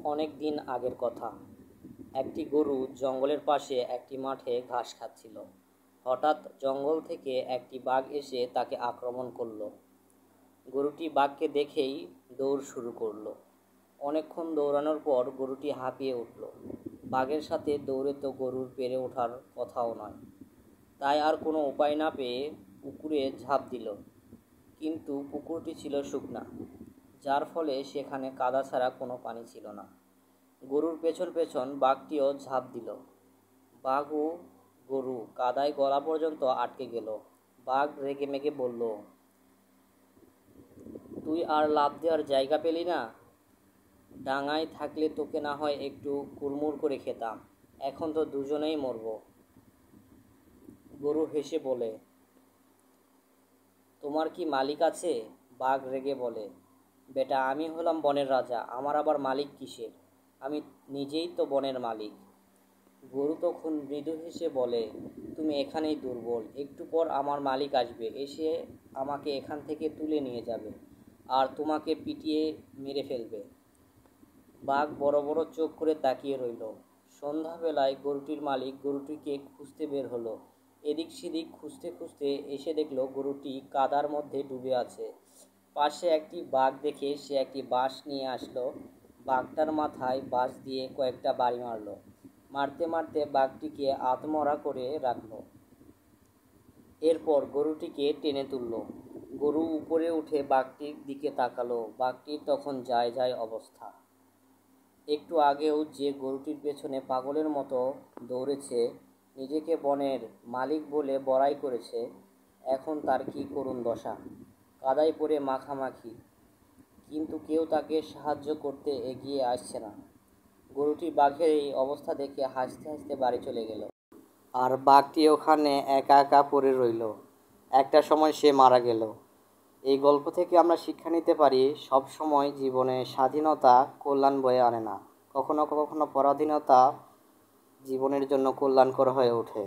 অনেক দিন আগের কথা। একটি গরু জঙ্গলের পাশে একটি মাঠে ঘাস খাচ্ছিল। হঠাৎ জঙ্গল থেকে একটি বাঘ এসে তাকে আক্রমণ করলো। গরুটি বাঘকে দেখেই দৌড় শুরু করলো। অনেকক্ষণ দৌড়ানোর পর গরুটি হাঁপিয়ে উঠল। বাঘের সাথে দৌড়ে তো গরুর পেরে ওঠার কথাও নয়। তাই আর কোনো উপায় না পেয়ে পুকুরে ঝাঁপ দিল। কিন্তু পুকুরটি ছিল শুকনা, যার ফলে সেখানে কাদা ছাড়া কোনো পানি ছিল না। গরুর পেছন পেছন বাঘটিও ঝাঁপ দিল। বাঘ ও গরু কাদায় গলা পর্যন্ত আটকে গেল। বাঘ রেগে মেগে বলল, তুই আর লাফ দেওয়ার জায়গা পেলি না? ডাঙায় থাকলে তোকে না হয় একটু কুড়মুড় করে খেতাম, এখন তো দুজনেই মরব। গরু হেসে বলে, তোমার কি মালিক আছে? বাঘ রেগে বলে, বেটা, আমি হলাম বনের রাজা, আমার আবার মালিক কিসের? আমি নিজেই তো বনের মালিক। গরু তখন মৃদু হেসে বলে, তুমি এখানেই দুর্বল, একটু পর আমার মালিক আসবে, এসে আমাকে এখান থেকে তুলে নিয়ে যাবে আর তোমাকে পিটিয়ে মেরে ফেলবে। বাঘ বড় বড় চোখ করে তাকিয়ে রইল। সন্ধ্যাবেলায় গরুটির মালিক গরুটিকে খুঁজতে বের হলো। এদিক সেদিক খুঁজতে খুঁজতে এসে দেখলো গরুটি কাদার মধ্যে ডুবে আছে। পাশে একটি বাঘ দেখে সে একটি বাঁশ নিয়ে আসলো। বাঘটার মাথায় বাঁশ দিয়ে কয়েকটা বাড়ি মারলো। মারতে মারতে বাঘটিকে আধমরা করে রাখলো। এরপর গরুটিকে টেনে তুললো। গরু উপরে উঠে বাঘটির দিকে তাকালো। বাঘটির তখন যায় যায় অবস্থা। একটু আগেও যে গরুটির পেছনে পাগলের মতো দৌড়েছে, নিজেকে বনের মালিক বলে বড়াই করেছে, এখন তার কি করুণ দশা। কাদায় পড়ে মাখামাখি, কিন্তু কেউ তাকে সাহায্য করতে এগিয়ে আসছে না। গরুটি বাঘের এই অবস্থা দেখে হাসতে হাসতে বাড়ি চলে গেল। আর বাঘটি ওখানে একা একা পড়ে রইল। একটা সময় সে মারা গেল। এই গল্প থেকে আমরা শিক্ষা নিতে পারি, সব সময় জীবনে স্বাধীনতা কল্যাণ বয়ে আনে না, কখনো কখনো পরাধীনতা জীবনের জন্য কল্যাণকর হয়ে ওঠে।